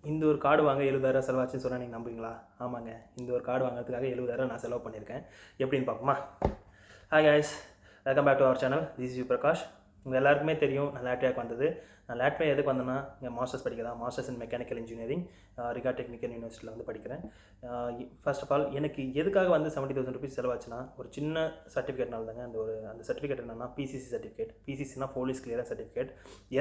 இந்த ஒரு கார்டு வாங்க 70,000 செலவாச்சுன்னு சொன்னால் நீங்கள் நம்புவீங்களா? ஆமாங்க, இந்த ஒரு கார்டு வாங்குறதுக்காக 70,000 நான் செலவு பண்ணியிருக்கேன். எப்படின்னு பார்ப்போமா? Hi guys, welcome back to our channel. This is U Prakash. உங்கள் எல்லாருக்குமே தெரியும் நான் லாட்வியாவுக்கு வந்தது. நான் லாட்வியா எதுக்கு வந்தேன்னா, இங்கே மாஸ்டர்ஸ் படிக்கிறேன். Masters in mechanical engineering Riga technical யூனிவர்சிட்டியில் வந்து படிக்கிறேன். ஃபர்ஸ்ட் ஆஃப் ஆல் எனக்கு எதுக்காக வந்து 70,000 ருபீஸ் செலவாச்சுன்னா, ஒரு சின்ன சர்டிஃபிகேட்னால தாங்க. அந்த சர்டிஃபிகேட் என்னென்னா பிசிசி சர்டிஃபிகேட். பிசிசினா போலீஸ் கிளியரன்ஸ் சர்டிஃபிகேட்.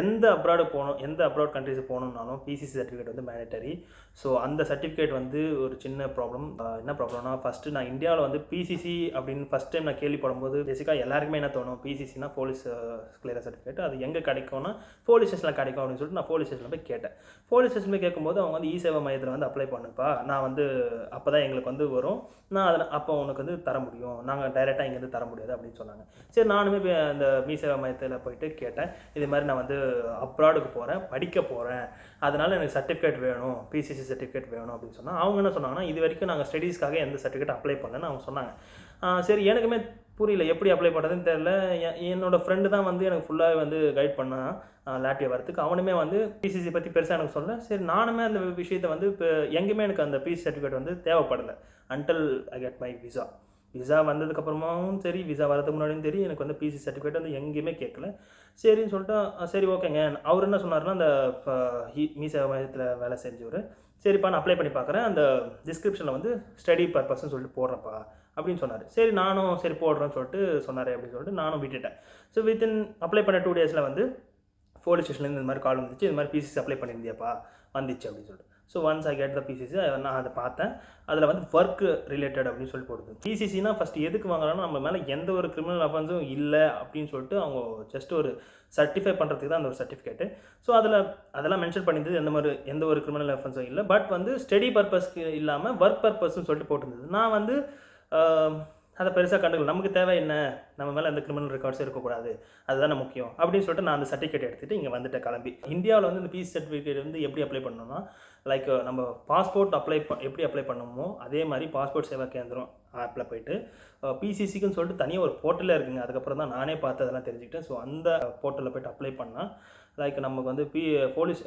எந்த அப்ராட் கண்ட்ரிஸ் போகணுன்னாலும் பிசிசி சர்டிஃபிகேட் வந்து மேண்டட்டரி. ஸோ அந்த சர்டிஃபிகேட் வந்து ஒரு சின்ன ப்ராப்ளம். என்ன ப்ராப்ளம்னா, ஃபஸ்ட்டு நான் இந்தியாவில் வந்து பிசிசி அப்படின்னு ஃபஸ்ட் டைம் நான் கேள்விப்படும்போது பேசிக்காக எல்லாருக்குமே என்ன தோணும், பிசிசினா போலீஸ் கிளியரன்ஸ் சர்டிஃபிகேட், அது எங்கே கிடைக்கும்னா போலீஸ் ஸ்டேஷனில் கிடைக்கும் அப்படின்னு சொல்லிட்டு நான் போலீஸ் ஸ்டேஷனில் போய் கேட்டேன். போலீஸ் ஸ்டேஷனில் கேட்கும்போது அவங்க வந்து சேவா மையத்தில் வந்து அப்ளை பண்ணுப்பா, நான் வந்து அப்போ தான் எங்களுக்கு வந்து வரும், நான் அதில் அப்போ உனக்கு வந்து தர முடியும், நாங்கள் டைரெக்டாக இங்கேருந்து தர முடியாது அப்படின்னு சொன்னாங்க. சரி, நானுமே அந்த சேவா மையத்தில் போயிட்டு கேட்டேன். இது மாதிரி நான் வந்து அப்ராடுக்கு போகிறேன், படிக்க போகிறேன், அதனால் எனக்கு சர்டிஃபிகேட் வேணும், பிசிசி சர்டிஃபிகேட் வேணும் அப்படின்னு சொன்னால் அவங்க என்ன சொன்னாங்கன்னா, இது வரைக்கும் நாங்கள் ஸ்டடீஸ்க்காக எந்த சர்டிஃபிகேட் அப்ளை பண்ணலன்னு அவங்க சொன்னாங்க. சரி, எனக்குமே புரியல, எப்படி அப்ளை பண்ணுறதுன்னு தெரில. என்னோடய ஃப்ரெண்டு தான் வந்து எனக்கு ஃபுல்லாக வந்து கைட் பண்ணான் லாட்வியா வரத்துக்கு. அவனுமே வந்து பிசிசி பற்றி பெருசாக எனக்கு சொல்ல. சரி, நானுமே அந்த விஷயத்தை வந்து இப்போ எங்கேயுமே எனக்கு அந்த பிசி சர்டிஃபிகேட் வந்து தேவைப்படலை until I get my visa வந்ததுக்கப்புறமாவும் சரி, விசா வரதுக்கு முன்னாடியும் சரி, எனக்கு வந்து பிசி சர்டிஃபிகேட் வந்து எங்கேயுமே கேட்கல. சரின்னு சொல்லிட்டு சரி ஓகேங்க. அவர் என்ன சொன்னார்னா, அந்த மீசா மையத்தில் வேலை செஞ்சவர், சரிப்பா நான் அப்ளை பண்ணி பார்க்குறேன், அந்த டிஸ்கிரிப்ஷனில் வந்து ஸ்டடி பர்பஸ்ன்னு சொல்லிட்டு போடுறப்பா அப்படின்னு சொன்னார். சரி, நானும் சரி போடுறேன்னு சொல்லிட்டு சொன்னார் அப்படின்னு சொல்லிட்டு நானும் விட்டுட்டேன். ஸோ வித்தின் அப்ளை பண்ண 2 டேஸில் வந்து போலீஸ் ஸ்டேஷன்லேருந்து இந்த மாதிரி கால் வந்துச்சு, இது மாதிரி பிசிசி அப்ளை பண்ணியிருந்தியாப்பா, வந்துச்சு அப்படின்னு சொல்லிட்டு. So once I get the PCC, நான் அதை பார்த்தேன். அதில் வந்து ஒர்க் ரிலேட்டட் அப்படின்னு சொல்லி போடுது. பிசிசினா ஃபஸ்ட்டு எதுக்கு வாங்குறாங்கன்னா, நம்ம மேலே எந்த ஒரு கிரிமினல் அஃபென்ஸும் இல்லை அப்படின்னு சொல்லிட்டு அவங்க ஜஸ்ட் ஒரு சர்டிஃபை பண்ணுறதுக்கு தான் அந்த ஒரு சர்டிஃபிகேட்டு. ஸோ அதெல்லாம் மென்ஷன் பண்ணியிருந்தது, எந்த ஒரு கிரிமினல் அஃபென்ஸும் இல்லை, பட் வந்து ஸ்டடி பர்பஸ்க்கு இல்லாமல் ஒர்க் பர்பஸ்ன்னு சொல்லிட்டு போட்டிருந்தது. நான் வந்து அதை பெருசாக கண்டுக்கல. நமக்கு தேவை என்ன, நம்ம மேலே எந்த கிரிமினல் ரெக்கார்ட்ஸும் இருக்கக்கூடாது, அதுதானே முக்கியம் அப்படின்னு சொல்லிட்டு நான் அந்த சர்டிஃபிகேட் எடுத்துகிட்டு இங்கே வந்துட்டேன் கிளம்பி. இந்தியாவில் வந்து இந்த பிசி சர்டிஃபிகேட் வந்து எப்படி அப்ளை பண்ணணும்னா, லைக் நம்ம பாஸ்போர்ட் எப்படி அப்ளை பண்ணணுமோ அதே மாதிரி பாஸ்போர்ட் சேவா கேந்திரம் ஆப்பில் போய்ட்டு பிசிசிக்குன்னு சொல்லிட்டு தனியாக ஒரு போர்ட்டலே இருக்குங்க. அதுக்கப்புறம் தான் நானே பார்த்து அதெல்லாம் தெரிஞ்சுக்கிட்டேன். ஸோ அந்த போர்ட்டலில் போய்ட்டு அப்ளை பண்ணால் லைக் நமக்கு வந்து போலீஸ்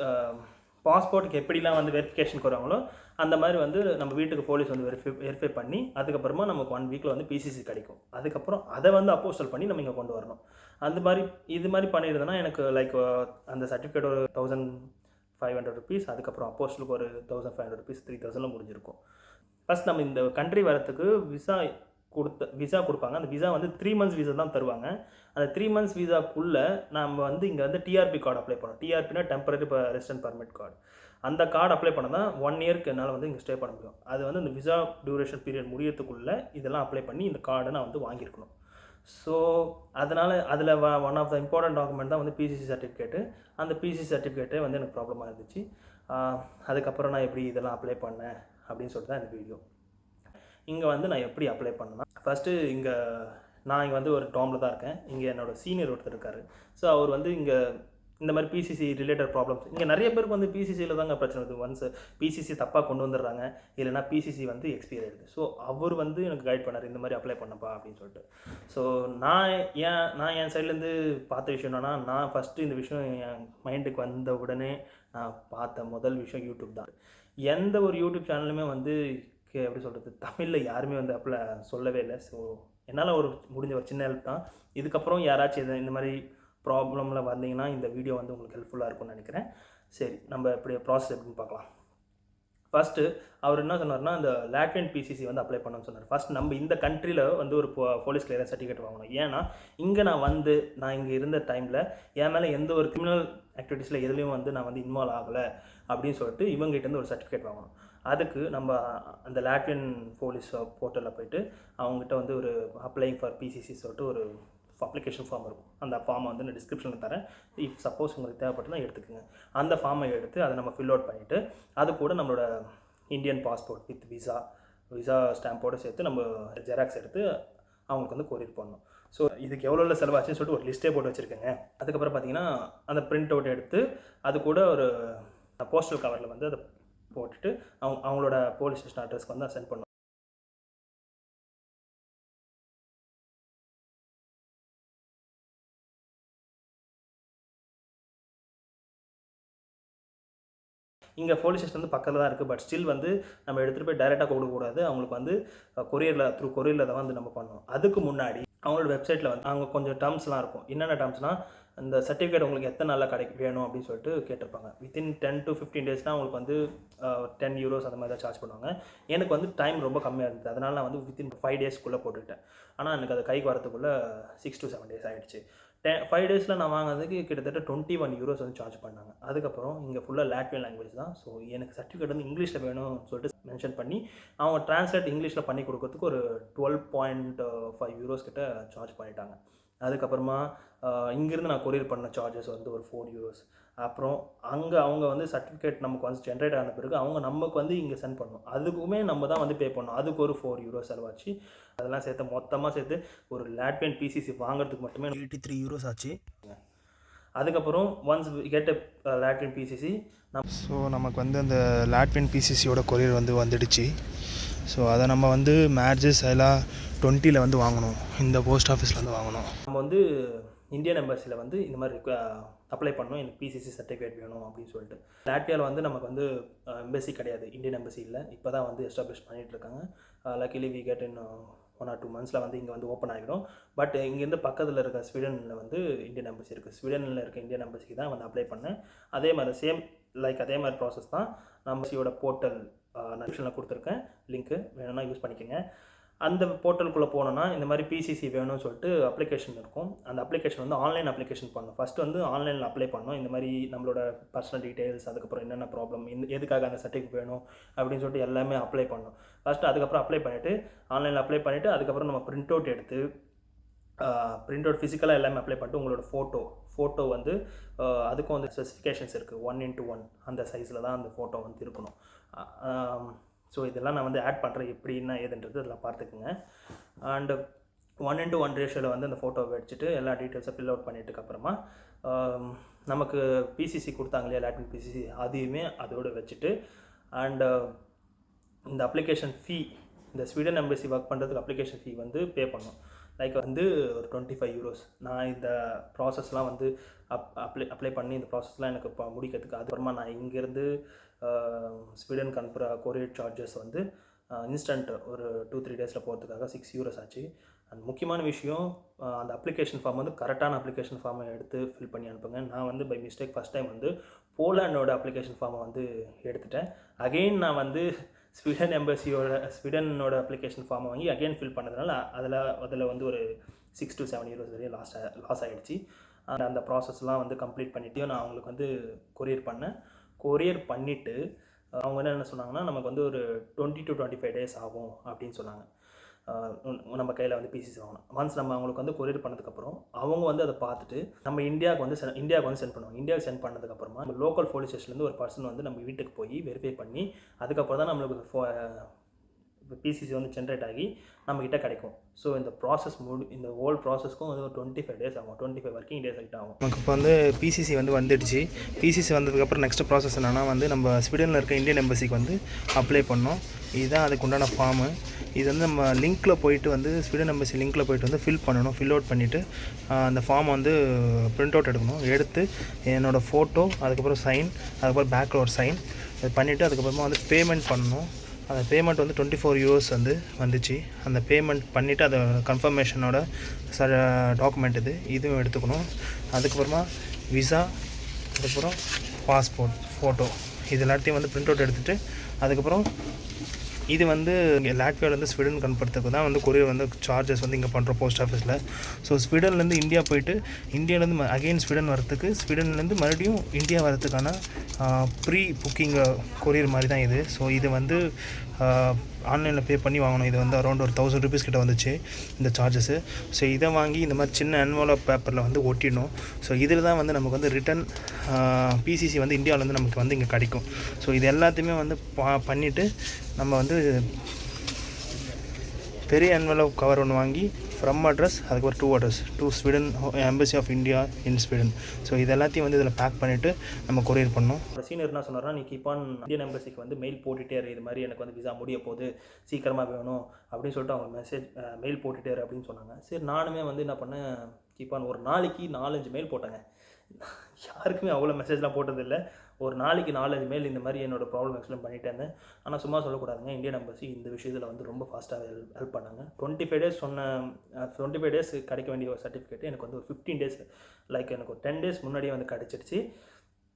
பாஸ்போர்ட்டுக்கு எப்படிலாம் வந்து வெரிஃபிகேஷனுக்கு வருவாங்களோ அந்த மாதிரி வந்து நம்ம வீட்டுக்கு போலீஸ் வந்து வெரிஃபை பண்ணி அதுக்கப்புறமா நமக்கு 1 வீக்கில் வந்து பிசிசி கிடைக்கும். அதுக்கப்புறம் அதை வந்து அப்போஸ்டல் பண்ணி நம்ம இங்கே கொண்டு வரணும். இது மாதிரி பண்ணியிருந்தேன்னா எனக்கு லைக் அந்த சர்டிஃபிகேட் ஒரு 1,500 ருபீஸ், அதுக்கப்புறம் அப்போஸ்டலுக்கு ஒரு 1,500 ருபீஸ், 3,000 முடிஞ்சிருக்கும். ஃபஸ்ட் நம்ம இந்த கண்ட்ரி வரத்துக்கு விசா கொடுப்பாங்க. அந்த விசா வந்து 3 மந்த்ஸ் விசா தான் தருவாங்க. அந்த 3 மந்த்ஸ் விசாக்குள்ளே நம்ம வந்து இங்கே வந்து டிஆர்பி கார்டு அப்ளை பண்ணணும். டிஆர்பினா டெம்பரரி ரெசிடென்ட் பர்மிட் கார்டு. அந்த கார்டு அப்ளை பண்ண தான் 1 இயர்க்கு என்னால் வந்து இங்கே ஸ்டே பண்ண முடியும். அது வந்து இந்த விசா டியூரேஷன் பீரியட் முடியறதுக்குள்ளே இதெல்லாம் அப்ளை பண்ணி இந்த கார்டை நான் வந்து வாங்கியிருக்கணும். ஸோ அதனால் அதில் one of the important document தான் வந்து பிசிசி சர்டிஃபிகேட்டு. அந்த பிசிசி சர்டிஃபிகேட்டே வந்து எனக்கு ப்ராப்ளமாக இருந்துச்சு. அதுக்கப்புறம் நான் எப்படி இதெல்லாம் அப்ளை பண்ணேன் அப்படின்னு சொல்லிட்டு தான் இந்த வீடியோ. இங்கே வந்து நான் எப்படி அப்ளை பண்ணேன்னா, ஃபஸ்ட்டு நான் இங்கே வந்து ஒரு டாமில் தான் இருக்கேன். இங்கே என்னோடய சீனியர் ஒருத்தர் இருக்கார். ஸோ அவர் வந்து இங்கே இந்த மாதிரி பிசிசி ரிலேட்டட் ப்ராப்ளம்ஸ் இங்கே நிறைய பேருக்கு வந்து பிசிசியில் தாங்க பிரச்சனை வருது. ஒன்ஸ் பிசிசி தப்பாக கொண்டு வந்துடுறாங்க, இல்லைனா பிசிசி வந்து எக்ஸ்பைர் ஆகிடுது. ஸோ அவர் வந்து எனக்கு கைட் பண்ணார், இந்த மாதிரி அப்ளை பண்ணப்பா அப்படின்னு சொல்லிட்டு. ஸோ நான் என் சைட்லேருந்து பார்த்த விஷயம் என்னென்னா, நான் ஃபஸ்ட்டு இந்த விஷயம் என் மைண்டுக்கு வந்த உடனே நான் பார்த்த முதல் விஷயம் யூடியூப் தான். எந்த ஒரு யூடியூப் சேனலுமே வந்து எப்படி சொல்கிறது, தமிழில் யாருமே வந்து சொல்லவே இல்லை. ஸோ என்னால் முடிஞ்ச ஒரு சின்ன ஹெல்ப் தான். இதுக்கப்புறம் யாராச்சும் இந்த மாதிரி ப்ராப்ளமில் வந்தீங்கன்னா இந்த வீடியோ வந்து உங்களுக்கு ஹெல்ப்ஃபுல்லாக இருக்கும்னு நினைக்கிறேன். சரி, நம்ம எப்படி ப்ராசஸ் எப்படின்னு பார்க்கலாம். ஃபஸ்ட்டு அவர் என்ன சொன்னார்னா, இந்த லாட்வியன் பிசிசி வந்து அப்ளை பண்ணணும்னு சொன்னார். ஃபஸ்ட் நம்ம இந்த கண்ட்ரியில் வந்து ஒரு போலீஸ் கிளியரன்ஸ் சர்டிஃபிகேட் வாங்கணும். ஏன்னா இங்கே நான் இங்கே இருந்த டைமில் என் மேலே எந்த ஒரு கிரிமினல் ஆக்டிவிட்டீஸில் எதுலேயும் வந்து நான் வந்து இன்வால்வ் ஆகலை அப்படின்னு சொல்லிட்டு இவங்ககிட்டேருந்து ஒரு சர்டிஃபிகேட் வாங்கணும். அதுக்கு நம்ம அந்த லாட்வியன் போலீஸ் போர்ட்டலில் போய்ட்டு அவங்ககிட்ட வந்து ஒரு அப்ளைங் ஃபார் பிசிசி சொல்லிட்டு ஒரு அப்ளிகேஷன் ஃபார்ம் இருக்கும். அந்த ஃபார்மை வந்து நான் டிஸ்கிரிப்ஷனில் தரேன். இஃப் சப்போஸ் உங்களுக்கு தேவைப்பட்டுனா எடுத்துக்கோங்க. அந்த ஃபார்மை எடுத்து அதை நம்ம ஃபில் அவுட் பண்ணிவிட்டு அது கூட நம்மளோட இந்தியன் பாஸ்போர்ட் வித் விசா ஸ்டாம்போடு சேர்த்து நம்ம ஜெராக்ஸ் எடுத்து அவங்களுக்கு வந்து கொரியர் பண்ணணும். ஸோ இதுக்கு எவ்வளோ செலவாச்சுன்னு சொல்லிட்டு ஒரு லிஸ்ட்டே போட்டு வச்சுருக்கேங்க. அதுக்கப்புறம் பார்த்தீங்கன்னா அந்த பிரிண்ட் அவுட் எடுத்து அது கூட ஒரு போஸ்டல் கவரில் வந்து அதை போட்டுட்டு அவங்களோட போலீஸ் ஸ்டேஷன் அட்ரஸ்க்கு வந்து சென்ட் பண்ணணும். இங்கே போலீஸ் ஸ்டேஷன் வந்து பக்கத்தில் தான் இருக்குது. பட் ஸ்டில் வந்து நம்ம எடுத்துகிட்டு போய் டைரெக்டாக கொடுக்கக்கூடாது. அவங்களுக்கு வந்து கொரியரில் தான் வந்து நம்ம பண்ணணும். அதுக்கு முன்னாடி அவங்களோட வெப்சைட்டில் வந்து அவங்க கொஞ்சம் டேர்ம்ஸ்லாம் இருக்கும். என்னென்ன டேர்ம்ஸ்னால், இந்த சர்டிஃபிகேட் உங்களுக்கு எத்தனை நாளில் வேணும் அப்படின்னு சொல்லிட்டு கேட்டிருப்பாங்க. வித்தின் 10 to 15 டேஸ்னால் உங்களுக்கு வந்து 10 euros அந்த மாதிரி தான் சார்ஜ் பண்ணுவாங்க. எனக்கு வந்து டைம் ரொம்ப கம்மியாக இருந்தது. அதனால் நான் வந்து வித்தின் 5 டேஸ்க்குள்ளே போட்டுக்கிட்டேன். ஆனால் எனக்கு அது கைக்கு வரதுக்குள்ளே 6 to 7 டேஸ் ஆகிடுச்சு. 5 டேஸில் நான் வாங்கினதுக்கு கிட்டத்தட்ட 21 euros வந்து சார்ஜ் பண்ணாங்க. அதுக்கப்புறம் இங்கே ஃபுல்லாக லாட்வியன் லாங்குவேஜ் தான். ஸோ எனக்கு சர்டிஃபிகேட் வந்து இங்கிலீஷில் வேணும்னு சொல்லிட்டு மென்ஷன் பண்ணி அவங்க ட்ரான்ஸ்லேட் இங்கிலீஷில் பண்ணி கொடுக்கறதுக்கு ஒரு 12.5 euros கிட்ட சார்ஜ் பண்ணிட்டாங்க. அதுக்கப்புறமா இங்கேருந்து நான் கொரியர் பண்ண சார்ஜஸ் வந்து ஒரு 4 euros. அப்புறம் அங்கே அவங்க வந்து சர்டிஃபிகேட் நமக்கு வந்து ஜென்ரேட் ஆன பிறகு அவங்க நமக்கு வந்து இங்கே சென்ட் பண்ணணும். அதுக்குமே நம்ம தான் வந்து பே பண்ணணும். அதுக்கு ஒரு 4 euros செலவாச்சு. அதெல்லாம் சேர்த்து மொத்தமாக சேர்த்து ஒரு லாட்வியன் பிசிசி வாங்குறதுக்கு மட்டுமே 83 euros ஆச்சு. அதுக்கப்புறம் ஒன்ஸ் கெட் லாட்வியன் பிசிசி நமக்கு வந்து அந்த லாட்வியன் பிசிசியோட கொரியர் வந்து வந்துடுச்சு. ஸோ அதை நம்ம வந்து மேட்சஸ் எல்லாம் 20 வந்து வாங்கணும். இந்த போஸ்ட் ஆஃபீஸில் வந்து வாங்கணும். நம்ம வந்து இந்தியன் எம்பசியில் வந்து இந்த மாதிரி அப்ளை பண்ணணும், எனக்கு பிசிசி சர்டிஃபிகேட் வேணும் அப்படின்னு சொல்லிட்டு. லாட்வியாவில் வந்து நமக்கு வந்து எம்பசி கிடையாது, இந்தியன் எம்பசி இல்லை. இப்போ தான் வந்து எஸ்டாப்ளிஷ் பண்ணிகிட்ருக்காங்க. Luckily we get in 1 or 2 monthஸில் வந்து இங்கே வந்து ஓப்பன் ஆகிடும். பட் இங்கேருந்து பக்கத்தில் இருக்க ஸ்வீடனில் வந்து இந்தியன் எம்பசி இருக்குது. ஸ்வீடனில் இருக்க இந்தியன் எம்பசிக்கு தான் வந்து அப்ளை பண்ணேன். அதே மாதிரி அதே மாதிரி ப்ராசஸ் தான். எம்பசியோட போர்ட்டல் டிஸ்கிரிப்ஷனில் கொடுத்துருக்கேன், லிங்க்கு வேணும்னா யூஸ் பண்ணிக்கோங்க. அந்த போர்ட்டலுக்குள்ளே போனோன்னா இந்த மாதிரி பிசிசி வேணும்னு சொல்லிட்டு அப்ளிகேஷன் இருக்கும். அந்த அப்ளிகேஷன் வந்து ஆன்லைன் அப்ளிகேஷன் பண்ணணும். ஃபஸ்ட்டு வந்து ஆன்லைனில் அப்ளை பண்ணணும். இந்த மாதிரி நம்மளோட பர்சனல் டீட்டெயில்ஸ், அதுக்கப்புறம் என்னென்ன ப்ராப்ளம், எதுக்காக அந்த சர்டிஃபிகேட் வேணும் அப்படின்னு சொல்லிட்டு எல்லாமே அப்ளை பண்ணணும் ஃபஸ்ட்டு. அதுக்கப்புறம் அப்ளை பண்ணிவிட்டு ஆன்லைனில் அப்ளை பண்ணிவிட்டு அதுக்கப்புறம் நம்ம பிரிண்ட் அவுட் எடுத்து பிரிண்ட் அவுட் ஃபிசிக்கலாக எல்லாமே அப்ளை பண்ணிட்டு உங்களோட ஃபோட்டோ வந்து அதுக்கும் வந்து ஸ்பெசிஃபிகேஷன்ஸ் இருக்குது. 1:1 அந்த சைஸில் தான் அந்த ஃபோட்டோ வந்து இருக்கணும். ஸோ இதெல்லாம் நான் வந்து ஆட் பண்ணுறேன், எப்படின்னா ஏதுன்றது இதெல்லாம் பார்த்துக்குங்க. அண்டு 1:1 ரேஷியோவில் வந்து அந்த ஃபோட்டோவை வச்சுட்டு எல்லா டீட்டெயில்ஸை ஃபில் அவுட் பண்ணிட்டுக்கப்புறமா நமக்கு பிசிசி கொடுத்தாங்க இல்லையா, லாட்வியன் பிசிசி, அதையுமே அதோடு வச்சுட்டு அண்டு இந்த அப்ளிகேஷன் ஃபீ, இந்த ஸ்வீடன் எம்பசி ஒர்க் பண்ணுறதுக்கு அப்ளிகேஷன் ஃபீ வந்து பே பண்ணணும். லைக் வந்து ஒரு 25 euros. நான் இந்த ப்ராசஸ்லாம் வந்து அப்ளை பண்ணி இந்த ப்ராசஸ்லாம் எனக்கு முடிக்கிறதுக்கு, அதுக்கப்புறமா நான் இங்கேருந்து ஸ்வீடனுக்கு அனுப்புகிற கொரியர் சார்ஜஸ் வந்து இன்ஸ்டன்ட் ஒரு 2-3 டேஸில் போகிறதுக்காக 6 euros ஆச்சு. அண்ட் முக்கியமான விஷயம், அந்த அப்ளிகேஷன் ஃபார்ம் வந்து கரெக்டான அப்ளிகேஷன் ஃபார்மை எடுத்து ஃபில் பண்ணி அனுப்புங்க. நான் வந்து பை மிஸ்டேக் ஃபஸ்ட் டைம் வந்து போலாண்டோட அப்ளிகேஷன் ஃபார்மை வந்து எடுத்துட்டேன். அகெயின் நான் வந்து ஸ்வீடனோட அப்ளிகேஷன் ஃபார்மை வாங்கி அகெயின் ஃபில் பண்ணதுனால அதில் வந்து ஒரு 6 to 7 euros வரையும் லாஸ் ஆகிடுச்சு. அந்த ப்ராசஸ்லாம் வந்து கம்ப்ளீட் பண்ணிவிட்டு நான் அவங்களுக்கு வந்து கொரியர் பண்ணிவிட்டு அவங்க என்ன சொன்னாங்கன்னா, நமக்கு வந்து ஒரு 20 to 25 days ஆகும் அப்படின்னு சொன்னாங்க. நம்ம கையில் வந்து பிசிசி வாங்கணும். ஒன்ஸ் நம்ம அவங்களுக்கு வந்து கொரியர் பண்ணதுக்கப்புறம் அவங்க வந்து அதை பார்த்துட்டு நம்ம இந்தியாவுக்கு வந்து சென்ட் பண்ணுவாங்க. இந்தியாவுக்கு சென்ட் பண்ணதுக்கப்புறமா நம்ம லோக்கல் போலீஸ் ஸ்டேஷன்லேருந்து ஒரு பர்சன் வந்து நம்ம வீட்டுக்கு போய் வெரிஃபை பண்ணி அதுக்கப்புறம் தான் நம்மளுக்கு பிசிசி வந்து ஜென்ரேட் ஆகி நம்மக்கிட்ட கிடைக்கும். ஸோ இந்த ப்ராசஸ் இந்த ஹோல் ப்ராசஸ்க்கும் வந்து ஒரு 25 days ஆகும், 25 working days ஆகிட்டு ஆகும். நமக்கு இப்போ வந்து பிசிசி வந்து வந்துடுச்சு. பிசிசி வந்ததுக்கப்புறம் நெக்ஸ்ட் ப்ராசஸ் என்னென்னா வந்து நம்ம ஸ்வீடனில் இருக்க இந்தியன் எம்பசிக்கு வந்து அப்ளை பண்ணோம். இதுதான் அதுக்கு உண்டான ஃபார்மு. இது வந்து நம்ம லிங்க்கில் போயிட்டு வந்து ஸ்வீடன் எம்பசி லிங்க்கில் போயிட்டு வந்து ஃபில் பண்ணணும். ஃபில் அவுட் பண்ணிவிட்டு அந்த ஃபார்மை வந்து பிரிண்ட் அவுட் எடுக்கணும். எடுத்து என்னோடய ஃபோட்டோ, அதுக்கப்புறம் சைன், அதுக்கப்புறம் பேக்கில் ஒரு சைன் இது பண்ணிவிட்டு அதுக்கப்புறமா வந்து பேமெண்ட் பண்ணணும். அந்த பேமெண்ட் வந்து 24 euros வந்து வந்துச்சு. அந்த பேமெண்ட் பண்ணிவிட்டு அதை கன்ஃபர்மேஷனோட டாக்குமெண்ட் இதுவும் எடுத்துக்கணும். அதுக்கப்புறமா விசா, அதுக்கப்புறம் பாஸ்போர்ட் ஃபோட்டோ இது எல்லாத்தையும் வந்து பிரிண்ட் அவுட் எடுத்துகிட்டு அதுக்கப்புறம் இது வந்து லாட்வியாவிலேருந்து ஸ்வீடன் கன்ஃபர்த்துக்கு தான் வந்து கொரியர் வந்து சார்ஜஸ் வந்து இங்கே பண்ணுறோம் போஸ்ட் ஆஃபீஸில். ஸோ ஸ்வீடன்லேருந்து இந்தியா போயிட்டு இந்தியாவிலேருந்து அகெயின் ஸ்வீடன் வரத்துக்கு, ஸ்வீடன்லேருந்து மறுபடியும் இந்தியா வரத்துக்கான ப்ரீ புக்கிங் கொரியர் மாதிரி தான் இது. ஸோ இது வந்து ஆன்லைனில் பே பண்ணி வாங்கணும். இது வந்து அரௌண்ட் ஒரு 1000 rupees கிட்ட வந்துச்சு இந்த சார்ஜஸ்ஸு. ஸோ இதை வாங்கி இந்த மாதிரி சின்ன என்வலப் பேப்பரில் வந்து ஒட்டிடணும். ஸோ இதில் தான் வந்து நமக்கு வந்து ரிட்டன் பிசிசி வந்து இந்தியாவிலேருந்து நமக்கு வந்து இங்கே கிடைக்கும். ஸோ இது எல்லாத்தையுமே வந்து பண்ணிவிட்டு நம்ம வந்து பெரிய என்வலப் கவர் ஒன்று வாங்கி ஃப்ரம் அட்ரஸ், அதுக்கப்புறம் 2 address to Sweden embassy of India in Sweden. So இது எல்லாத்தையும் வந்து இதில் பேக் பண்ணிவிட்டு நம்ம கொரியர் பண்ணோம். சீனியர் என்ன சொன்னார்னா, நீ கீப் ஆன் இந்தியன் எம்பசிக்கு வந்து மெயில் போட்டுகிட்டே இது மாதிரி எனக்கு வந்து விசா முடிய போகுது, சீக்கிரமாக வேணும் அப்படின்னு சொல்லிட்டு அவங்க மெயில் போட்டுகிட்டே அப்படின்னு சொன்னாங்க. சரி, நானுமே வந்து என்ன பண்ணேன், கீப் ஆன் ஒரு நாளைக்கு 4-5 மெயில் போட்டாங்க. யாருக்குமே அவ்வளோ மெசேஜ்லாம் போட்டதில்லை. ஒரு நாளைக்கு 4 மெயில் இந்த மாதிரி என்னோடய ப்ராப்ளம் எக்ஸ்பிளைன் பண்ணிட்டே இருந்தேன். ஆனால் சும்மா சொல்லக்கூடாதுங்க, இந்தியன் எம்பசி இந்த விஷயத்தில் வந்து ரொம்ப ஃபாஸ்ட்டாக ஹெல்ப் பண்ணாங்க. 25 டேஸ் 25 டேஸ் கிடைக்க வேண்டிய ஒரு சர்டிஃபிகேட் எனக்கு வந்து ஒரு 15 டேஸ் லைக் எனக்கு ஒரு 10 டேஸ் முன்னாடியே வந்து கிடச்சிருச்சு.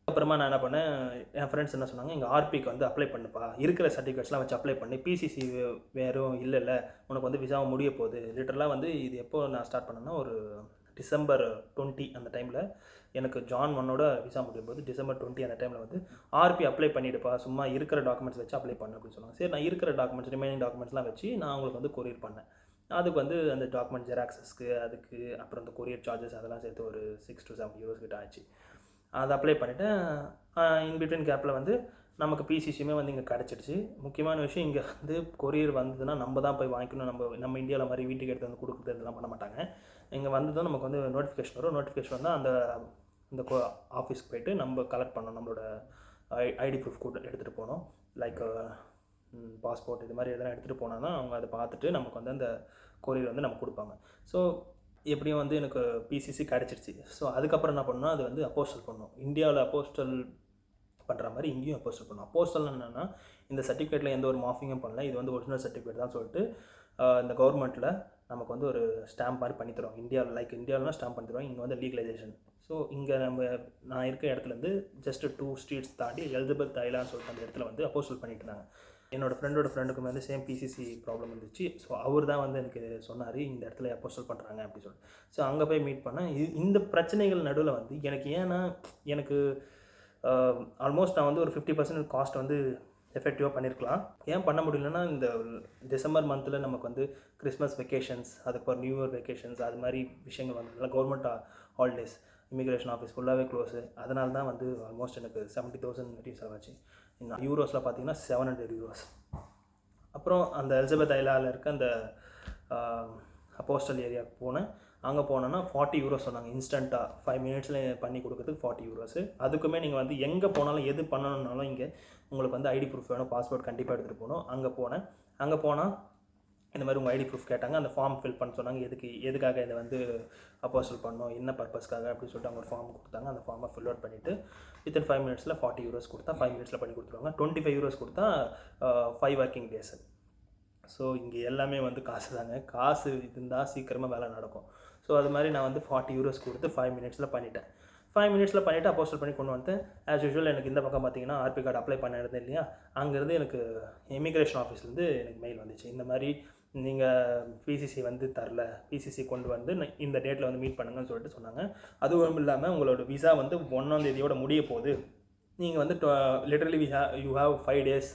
அப்புறமா நான் என்ன பண்ணேன், என் ஃப்ரெண்ட்ஸ் என்ன சொன்னாங்க, எங்கள் ஆர்பிக்கு வந்து அப்ளை பண்ணுப்பா, இருக்கிற சர்டிஃபிகேட்ஸ்லாம் வச்சு அப்ளை பண்ணி, பிசிசி வேறும் இல்லை உனக்கு வந்து விசாவை முடிய போகுது. லிட்டரலாக வந்து இது எப்போ நான் ஸ்டார்ட் பண்ணேன்னா ஒரு டிசம்பர் 20 அந்த டைமில் எனக்கு ஜான் 1ஓட விசா முடியும் போது டிசம்பர் 20 அந்த டைமில் வந்து ஆர்பி அப்ளை பண்ணிவிடுப்பா, சும்மா இருக்கிற டாக்குமெண்ட்ஸ் வச்சு அப்ளை பண்ணு அப்படின்னு சொன்னாங்க. சரி, நான் இருக்கிற டாக்குமெண்ட்ஸ் ரிமைனிங் டாக்குமெண்ட்ஸ்லாம் வச்சு நான் அவங்களுக்கு வந்து கொரியர் பண்ணேன். அதுக்கு வந்து அந்த டாக்குமெண்ட் ஜெராக்ஸஸ்க்கு அதுக்கு அப்புறம் அந்த கொரியர் சார்ஜஸ் அதெல்லாம் சேர்த்து ஒரு 6 to 7 euros கிட்ட ஆச்சு. அதை அப்ளை பண்ணிவிட்டேன். இன்பிட்வீன் கேப்பில் வந்து நமக்கு பிசிசியுமே வந்து இங்கே கிடச்சிடுச்சு. முக்கியமான விஷயம், இங்கே வந்து கொரியர் வந்ததுன்னா நம்ம தான் போய் வாங்கிக்கணும். நம்ம இந்தியாவில் மாதிரி வீட்டுக்கு எடுத்து வந்து கொடுக்குறது இதெல்லாம் பண்ண மாட்டாங்க. இங்கே வந்ததும் நமக்கு வந்து நோட்டிஃபிகேஷன் வரும். நோட்டிஃபிகேஷன் வந்தால் அந்த ஆஃபீஸ்க்கு போய்ட்டு நம்ம கலெக்ட் பண்ணோம். நம்மளோட ஐடி ப்ரூஃப் கூட எடுத்துகிட்டு போனோம். லைக் பாஸ்போர்ட் இது மாதிரி எதனா எடுத்துகிட்டு போனால் தான் அவங்க அதை பார்த்துட்டு நமக்கு வந்து அந்த கொரியர் வந்து நமக்கு கொடுப்பாங்க. ஸோ எப்படியும் வந்து எனக்கு பிசிசி கிடச்சிருச்சு. ஸோ அதுக்கப்புறம் என்ன பண்ணோம், அது வந்து அப்போஸ்டல் பண்ணோம். இந்தியாவில் அப்போஸ்டல் பண்ணுற மாதிரி இங்கேயும் அப்போஸ்டல் பண்ணோம். அப்போஸ்டல் என்னென்னா, இந்த சர்டிஃபிகேட்டில் எந்த ஒரு மாஃபிங்கும் பண்ணல, இது வந்து ஒரிஜினல் சர்டிஃபிகேட் தான் சொல்லிட்டு இந்த கவர்மெண்ட்டில் நமக்கு வந்து ஒரு ஸ்டாம்ப் மாதிரி பண்ணி தருவாங்க. இந்தியாவில்னா ஸ்டாம்ப் பண்ணி தருவாங்க. இங்கே வந்து லீகலைசேஷன். ஸோ இங்கே நான் இருக்கிற இடத்துலேருந்து ஜஸ்ட் 2 ஸ்ட்ரீட்ஸ் தாண்டி எலிசபெத் ஐலான்னு சொல்லிட்டு அந்த இடத்துல வந்து அப்போஸ்டல் பண்ணிட்டு இருந்தாங்க. என்னோடய ஃப்ரெண்டுக்கும் வந்து சேம் பிசிசி ப்ராப்ளம் இருந்துச்சு. ஸோ அவர் தான் வந்து எனக்கு சொன்னார், இந்த இடத்துல அப்போஸ்டல் பண்ணுறாங்க அப்படி சொல்லிட்டு. ஸோ அங்கே போய் மீட் பண்ணேன். இந்த பிரச்சனைகள் நடுவில் வந்து எனக்கு ஆல்மோஸ்ட் நான் வந்து ஒரு 50% காஸ்ட் வந்து எஃபெக்டிவாக பண்ணியிருக்கலாம். ஏன் பண்ண முடியலன்னா, இந்த டிசம்பர் மந்தில் நமக்கு வந்து கிறிஸ்மஸ் வெக்கேஷன்ஸ், அதுக்கப்புறம் நியூ இயர் வெக்கேஷன்ஸ், அது மாதிரி விஷயங்கள் வந்ததுனால கவர்மெண்ட் ஹாலிடேஸ், இமிக்ரேஷன் ஆஃபீஸ் ஃபுல்லாகவே க்ளோஸு. அதனால தான் வந்து ஆல்மோஸ்ட் எனக்கு 70,000 வரையும் செலவாச்சு. இன்னும் யூரோஸில் பார்த்தீங்கன்னா 700 euros. அப்புறம் அந்த எலிசபெத் ஐலாவில் இருக்க அந்த அப்போஸ்டல் ஏரியாவுக்கு போனேன். அங்கே போனோன்னா 40 euros சொன்னாங்க. இன்ஸ்டண்ட்டாக 5 minutesல பண்ணி கொடுக்கறதுக்கு 40 euros. அதுக்குமே நீங்கள் வந்து எங்கே போனாலும் எது பண்ணணுன்னாலும் இங்கே உங்களுக்கு வந்து ஐடி ப்ரூஃப் வேணும், பாஸ்போர்ட் கண்டிப்பாக எடுத்துகிட்டு போகணும். அங்கே போனால் இந்த மாதிரி உங்கள் ஐடி ப்ரூஃப் கேட்டாங்க. அந்த ஃபார்ம் ஃபில் பண்ண சொன்னாங்க. எதுக்காக இதை வந்து அப்போஸ்டல் பண்ணணும், என்ன பர்பஸ்க்காக அப்படின்னு சொல்லிட்டு அவங்க ஒரு ஃபார்ம் கொடுத்தாங்க. அந்த ஃபார்மை ஃபில் அவுட் பண்ணிவிட்டு வித்தின் 5 minutesல 40 euros கொடுத்தா 5 minutesல பண்ணி கொடுத்துருவாங்க. 25 euros கொடுத்தா 5 working days. ஸோ இங்கே எல்லாமே வந்து காசு தாங்க. காசு இருந்தால் சீக்கிரமாக வேலை நடக்கும். ஸோ அது மாதிரி நான் வந்து 40 euros கொடுத்து 5 minutesல பண்ணிட்டேன். 5 minutesல பண்ணிவிட்டு அப்போஸ்டல் பண்ணி கொண்டு வந்துட்டு ஆஸ் யூஷுவல் எனக்கு இந்த பக்கம் பார்த்தீங்கன்னா ஆர்பி கார்டு அப்ளை பண்ண இருந்தேன் இல்லையா, அங்கேருந்து எனக்கு இமிக்ரேஷன் ஆஃபீஸ்லேருந்து எனக்கு மெயில் வந்துச்சு. இந்த மாதிரி நீங்கள் பிசிசி வந்து தரல, பிசிசி கொண்டு வந்து இந்த டேட்டில் வந்து மீட் பண்ணுங்கன்னு சொல்லிட்டு சொன்னாங்க. அதுவும் இல்லாமல் உங்களோட விசா வந்து 1ஆம் தேதியோட முடிய போகுது, நீங்கள் வந்து லிட்டரலி யூ ஹாவ் 5 days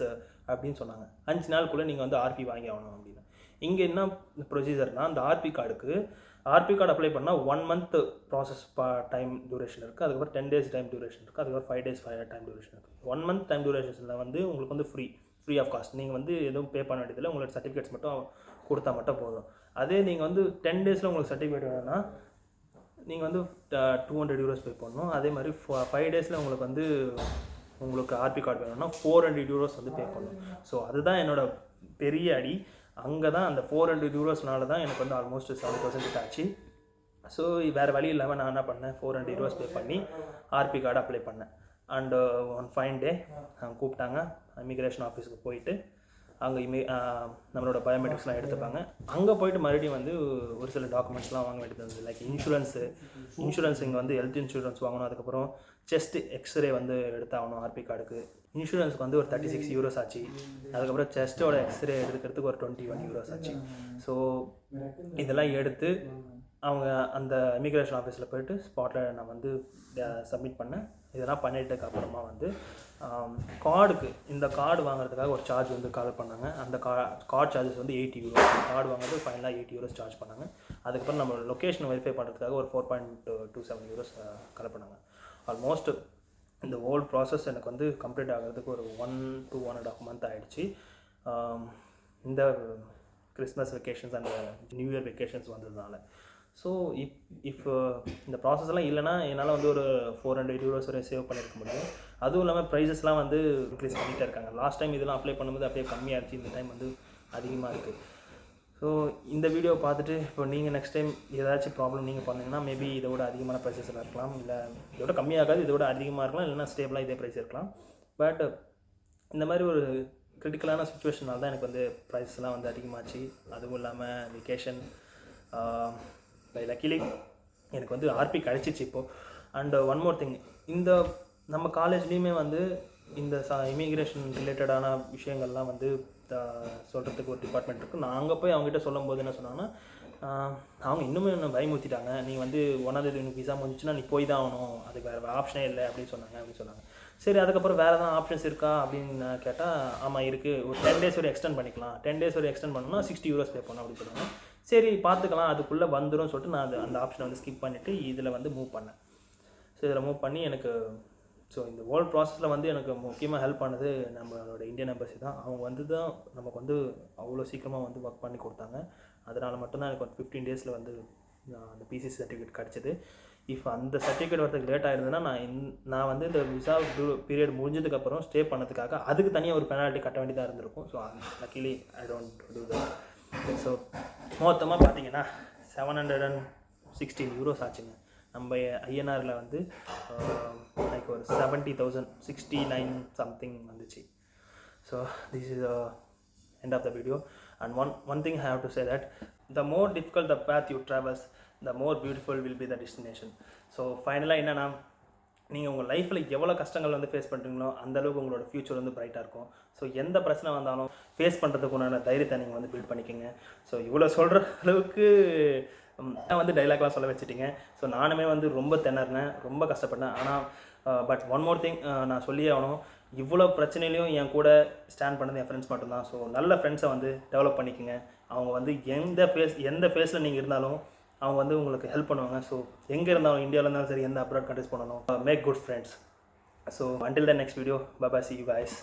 அப்படின்னு சொன்னாங்க. 5 நாளுக்குள்ளே நீங்கள் வந்து ஆர்பி வாங்கி ஆகணும் அப்படின்னு. இங்கே என்ன ப்ரொசீஜர்னால், அந்த ஆர்பி கார்டு அப்ளை பண்ணால் 1 month ப்ராசஸ் டைம் டியூரேஷன் இருக்குது. அதுக்கப்புறம் 10 days டைம் டியூரேஷன் இருக்குது. அதுக்கப்புறம் 5 days டைம் டியூரேஷன் இருக்குது. 1 month டைம் டியூரேஷனில் வந்து உங்களுக்கு வந்து ஃப்ரீ ஆஃப் காஸ்ட். நீங்கள் வந்து எதுவும் பே பண்ண வேண்டியதில்லை. உங்களோட சர்டிஃபிகேட்ஸ் மட்டும் கொடுத்தா மட்டும் போதும். அதே நீங்கள் வந்து 10 daysல உங்களுக்கு சர்டிஃபிகேட் வேணும்னா நீங்கள் வந்து 200 euros பே பண்ணணும். அதே மாதிரி 5 daysல உங்களுக்கு ஆர்பி கார்டு வேணும்னா 400 euros வந்து பே பண்ணணும். ஸோ அதுதான் என்னோடய பெரிய அடி. அங்கே தான் அந்த 400 eurosனால தான் எனக்கு வந்து ஆல்மோஸ்ட் 70,000 கிட்ட ஆச்சு. ஸோ வேறு வழி இல்லாமல் நான் என்ன பண்ணேன், 400 euros பே பண்ணி ஆர்பி கார்டு அப்ளை பண்ணேன். அண்டு ஒன் ஃபைன் டே கூப்பிட்டாங்க. இமிக்ரேஷன் ஆஃபீஸுக்கு போயிட்டு அங்கே நம்மளோட பயோமெட்ரிக்ஸ்லாம் எடுத்துப்பாங்க. அங்கே போயிட்டு மறுபடியும் வந்து ஒரு சில டாக்குமெண்ட்ஸ்லாம் வாங்க வேண்டியது இருந்தது. லைக் இன்சூரன்ஸ் இங்கே வந்து ஹெல்த் இன்சூரன்ஸ் வாங்கணும். அதுக்கப்புறம் செஸ்ட் எக்ஸ்ரே வந்து எடுத்தாகணும் ஆர்பி கார்டுக்கு. இன்சூரன்ஸ்க்கு வந்து ஒரு 36 euros ஆச்சு. அதுக்கப்புறம் செஸ்ட்டோட எக்ஸ்ரே எடுக்கிறதுக்கு ஒரு 21 euros ஆச்சு. ஸோ இதெல்லாம் எடுத்து அவங்க அந்த இமிக்ரேஷன் ஆஃபீஸில் போய்ட்டு ஸ்பாட்டில் நான் வந்து சப்மிட் பண்ணேன். இதெல்லாம் பண்ணிட்டதுக்கு அப்புறமா வந்து இந்த கார்டு வாங்குறதுக்காக ஒரு சார்ஜ் வந்து கால் பண்ணாங்க. அந்த கார்டு சார்ஜஸ் வந்து 80 euros. கார்டு வாங்குறது ஃபைனலாக 80 euros சார்ஜ் பண்ணாங்க. அதுக்கப்புறம் நம்ம லொக்கேஷன் வெரிஃபை பண்ணுறதுக்காக ஒரு 4.27 euros கால் பண்ணாங்க. ஆல்மோஸ்ட் இந்த ஹோல் ப்ராசஸ் எனக்கு வந்து கம்ப்ளீட் ஆகிறதுக்கு ஒரு 1 to 1.5 month ஆகிடுச்சு. இந்த Christmas vacations and new year vacations வந்ததுனால. ஸோ இஃப் இந்த ப்ராசஸ்லாம் இல்லைனா என்னால் வந்து ஒரு 400 euros வரை சேவ் பண்ணியிருக்க முடியும். அதுவும் இல்லாமல் ப்ரைஸஸ்லாம் வந்து இன்க்ரீஸ் பண்ணிகிட்டே இருக்காங்க. லாஸ்ட் டைம் இதெல்லாம் அப்ளை பண்ணும்போது அப்படியே கம்மியாக இருந்துச்சு. இந்த டைம் வந்து அதிகமாக இருக்குது. ஸோ இந்த வீடியோ பார்த்துட்டு இப்போ நீங்கள் நெக்ஸ்ட் டைம் ஏதாச்சும் ப்ராப்ளம் நீங்கள் பண்ணீங்கன்னா மேபி இதை விட அதிகமான ப்ரைஸஸில் இருக்கலாம், இல்லை இதோட கம்மியாகாது, இதோட அதிகமாக இருக்கலாம், இல்லைனா ஸ்டேபிளாக இதே ப்ரைஸ் இருக்கலாம். பட் இந்த மாதிரி ஒரு கிரிட்டிக்கலான சுச்சுவேஷனால் தான் எனக்கு வந்து ப்ரைஸ்லாம் வந்து அதிகமாச்சு. அதுவும் இல்லாமல் வெக்கேஷன் பை லக்கிலி எனக்கு வந்து ஆர்பி கிடச்சிச்சு இப்போது. அண்ட் ஒன் மோர் திங், இந்த நம்ம காலேஜ்லேயுமே வந்து இந்த இமிக்ரேஷன் ரிலேட்டடான விஷயங்கள்லாம் வந்து சொல்கிறதுக்கு ஒரு டிபார்ட்மெண்ட் இருக்குது. நான் அங்கே போய் அவங்ககிட்ட சொல்லும் போது என்ன சொன்னாங்கன்னா, அவங்க இன்னுமே என்ன பயமுறுத்திட்டாங்க, நீ வந்து ஒன்றாவது விசா முடிஞ்சுன்னா நீ போய் தான் ஆகணும், அதுக்கு வேறு ஆப்ஷனே இல்லை அப்படின்னு சொன்னாங்க. சரி, அதுக்கப்புறம் வேறு எதாவது ஆப்ஷன்ஸ் இருக்கா அப்படின்னு கேட்டால், ஆமாம் இருக்குது, ஒரு 10 days வரை எக்ஸ்டெண்ட் பண்ணிக்கலாம், 10 days வரை எக்ஸ்டெண்ட் பண்ணணும்னா €60 பே பண்ணணும் அப்படின்னு சொன்னாங்க. சரி பார்த்துக்கலாம், அதுக்குள்ளே வந்துடும் சொல்லிட்டு நான் அந்த ஆப்ஷனை வந்து ஸ்கிப் பண்ணிவிட்டு இதில் வந்து மூவ் பண்ணேன். ஸோ இதில் மூவ் பண்ணி எனக்கு ஸோ இந்த ஹோல் ப்ராசஸில் வந்து எனக்கு முக்கியமாக ஹெல்ப் பண்ணது நம்மளோட இந்தியன் எம்பசி தான். அவங்க வந்து தான் நமக்கு வந்து அவ்வளோ சீக்கிரமாக வந்து ஒர்க் பண்ணி கொடுத்தாங்க. அதனால் மட்டும்தான் எனக்கு ஒரு 15 days வந்து அந்த பிசிசி சர்டிஃபிகேட் கிடச்சிது. இஃப் அந்த சர்டிஃபிகேட் வரதுக்கு லேட் ஆகிருந்ததுன்னா நான் வந்து இந்த விசா பீரியட் முடிஞ்சதுக்கப்புறம் ஸ்டே பண்ணதுக்காக அதுக்கு தனியாக ஒரு பெனால்ட்டி கட்ட வேண்டியதாக இருந்திருக்கும். So luckily I don't do that. So மொத்தமாக பார்த்தீங்கன்னா €716 ஆச்சுங்க. நம்ம ஐஎன்ஆரில் வந்து லைக் ஒரு 70,000 69 சம்திங் வந்துச்சு. So this is end of the video. And one thing I have to say that the more difficult the path you travels, the more beautiful will be the destination. So ஃபைனலாக என்னென்னா, நீங்கள் உங்கள் லைஃப்பில் எவ்வளோ கஷ்டங்கள் வந்து face பண்ணுறீங்களோ அந்தளவுக்கு உங்களோட ஃப்யூச்சர் வந்து பிரைட்டாக இருக்கும். ஸோ எந்த பிரச்சனை வந்தாலும் ஃபேஸ் பண்ணுறதுக்கு உண்டான தைரியத்தை நீங்கள் வந்து பில்ட் பண்ணிக்கோங்க. ஸோ இவ்வளோ சொல்கிற அளவுக்கு நான் வந்து டைலாக்லாம் சொல்ல வச்சுட்டிங்க. ஸோ நானுமே வந்து ரொம்ப திணறினேன், ரொம்ப கஷ்டப்பட்டேன். ஆனால் பட் ஒன் மோர் திங் நான் சொல்லியே ஆகணும், இவ்வளோ பிரச்சனையிலையும் என் கூட ஸ்டாண்ட் பண்ணது என் ஃப்ரெண்ட்ஸ் மட்டும்தான். ஸோ நல்ல ஃப்ரெண்ட்ஸை வந்து டெவலப் பண்ணிக்கோங்க. அவங்க வந்து எந்த ஃபேஸில் நீங்கள் இருந்தாலும் அவங்க வந்து உங்களுக்கு ஹெல்ப் பண்ணுவாங்க. ஸோ எங்கே இருந்தாலும், இந்தியாவில் இருந்தாலும் சரி, எந்த அப்ராட் கண்ட்ரிஸ் போனாலும் make good friends. So until the next video, bye bye, see you guys.